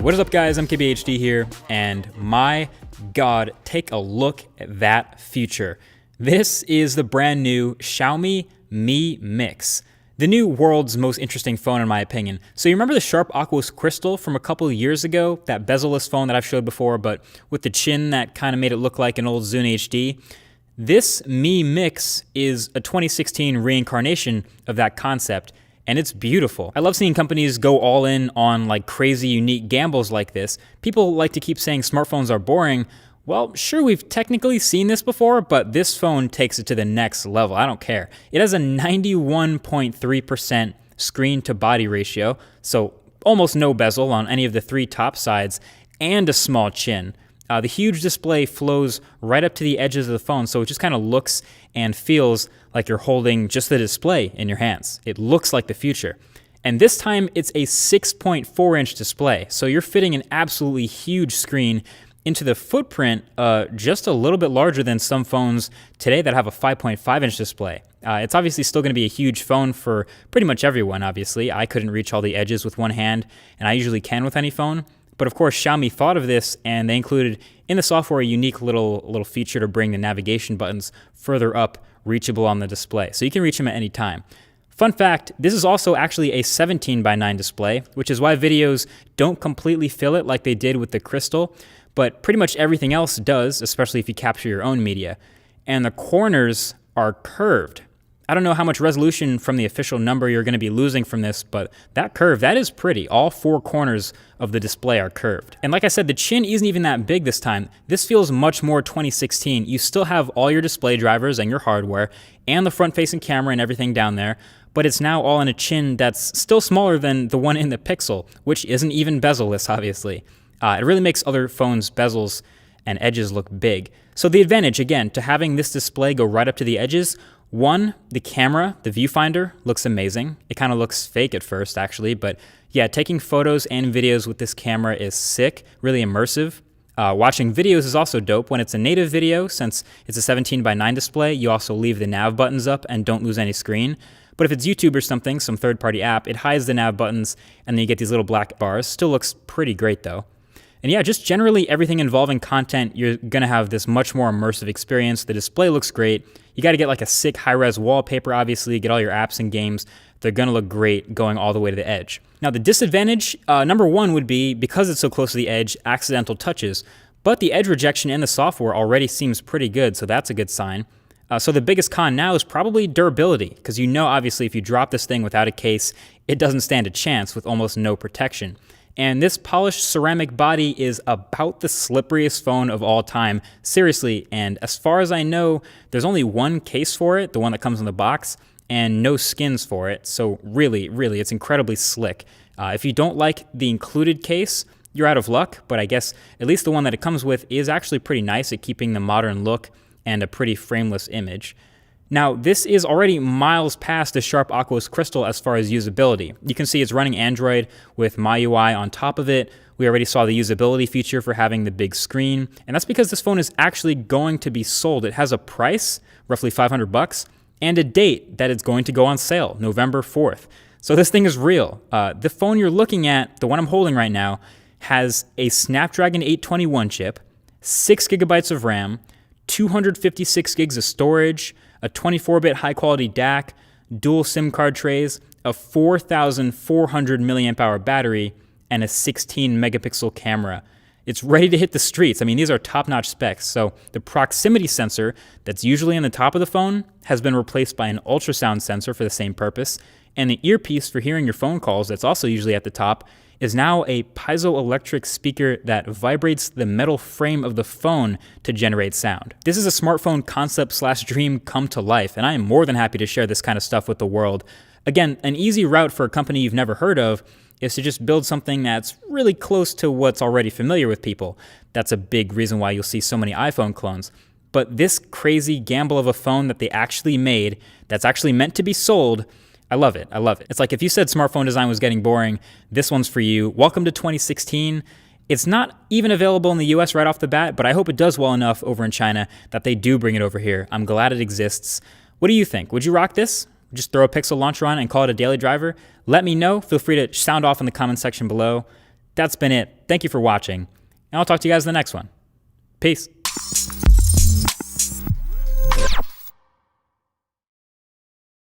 What is up, guys? I'm KBHD here, and my God, take a look at that feature. This is the brand new Xiaomi Mi Mix, the new world's most interesting phone in my opinion. So you remember the sharp aqueous crystal from a couple of years ago, that bezel-less phone that I've showed before, but with the chin that kind of made it look like an old Zune HD? This Mi Mix is a 2016 reincarnation of that concept, and it's beautiful. I love seeing companies go all in on like crazy unique gambles like this. People like to keep saying smartphones are boring. Well, sure, we've technically seen this before, but this phone takes it to the next level. I don't care. It has a 91.3% screen to body ratio, so almost no bezel on any of the three top sides, and a small chin. The huge display flows right up to the edges of the phone, so it just kind of looks and feels like you're holding just the display in your hands. It looks like the future. And this time, it's a 6.4-inch display, so you're fitting an absolutely huge screen into the footprint just a little bit larger than some phones today that have a 5.5-inch display. It's obviously still going to be a huge phone for pretty much everyone, obviously. I couldn't reach all the edges with one hand, and I usually can with any phone. But of course, Xiaomi thought of this, and they included in the software a unique little feature to bring the navigation buttons further up, reachable on the display. So you can reach them at any time. Fun fact, this is also actually a 17:9 display, which is why videos don't completely fill it like they did with the Crystal, but pretty much everything else does, especially if you capture your own media. And the corners are curved. I don't know how much resolution from the official number you're going to be losing from this, but that curve, that is pretty. All four corners of the display are curved. And like I said, the chin isn't even that big this time. This feels much more 2016. You still have all your display drivers and your hardware and the front-facing camera and everything down there, but it's now all in a chin that's still smaller than the one in the Pixel, which isn't even bezel-less, obviously. It really makes other phones' bezels and edges look big. So the advantage, again, to having this display go right up to the edges, one, the camera, the viewfinder, looks amazing. It kind of looks fake at first, actually, but yeah, taking photos and videos with this camera is sick, really immersive. Watching videos is also dope. When it's a native video, since it's a 17:9 display, you also leave the nav buttons up and don't lose any screen. But if it's YouTube or something, some third-party app, it hides the nav buttons, and then you get these little black bars. Still looks pretty great, though. And yeah, just generally everything involving content, you're going to have this much more immersive experience. The display looks great. You got to get like a sick high-res wallpaper, obviously, get all your apps and games. They're going to look great going all the way to the edge. Now, the disadvantage, number one, would be, because it's so close to the edge, accidental touches. But the edge rejection in the software already seems pretty good, so that's a good sign. So the biggest con now is probably durability, because you know, obviously, if you drop this thing without a case, it doesn't stand a chance with almost no protection. And this polished ceramic body is about the slipperiest phone of all time. Seriously, and as far as I know, there's only one case for it, the one that comes in the box, and no skins for it. So really, it's incredibly slick. If you don't like the included case, you're out of luck, but I guess at least the one that it comes with is actually pretty nice at keeping the modern look and a pretty frameless image. Now, this is already miles past the sharp aqueous crystal as far as usability. You can see it's running Android with MyUI on top of it. We already saw the usability feature for having the big screen, and that's because this phone is actually going to be sold. It has a price, roughly $500, and a date that it's going to go on sale, November 4th. So this thing is real. The phone you're looking at, the one I'm holding right now, has a Snapdragon 821 chip, 6 gigabytes of RAM, 256 gigs of storage, a 24-bit high-quality DAC, dual SIM card trays, a 4,400 milliamp hour battery, and a 16-megapixel camera. It's ready to hit the streets. I mean, these are top-notch specs. So the proximity sensor that's usually on the top of the phone has been replaced by an ultrasound sensor for the same purpose, and the earpiece for hearing your phone calls that's also usually at the top is now a piezoelectric speaker that vibrates the metal frame of the phone to generate sound. This is a smartphone concept/dream come to life, and I am more than happy to share this kind of stuff with the world. Again, an easy route for a company you've never heard of is to just build something that's really close to what's already familiar with people. That's a big reason why you'll see so many iPhone clones. But this crazy gamble of a phone that they actually made, that's actually meant to be sold, I love it. It's like if you said smartphone design was getting boring, this one's for you. Welcome to 2016. It's not even available in the US right off the bat, but I hope it does well enough over in China that they do bring it over here. I'm glad it exists. What do you think? Would you rock this? Just throw a Pixel launcher on and call it a daily driver? Let me know. Feel free to sound off in the comment section below. That's been it. Thank you for watching, and I'll talk to you guys in the next one. Peace.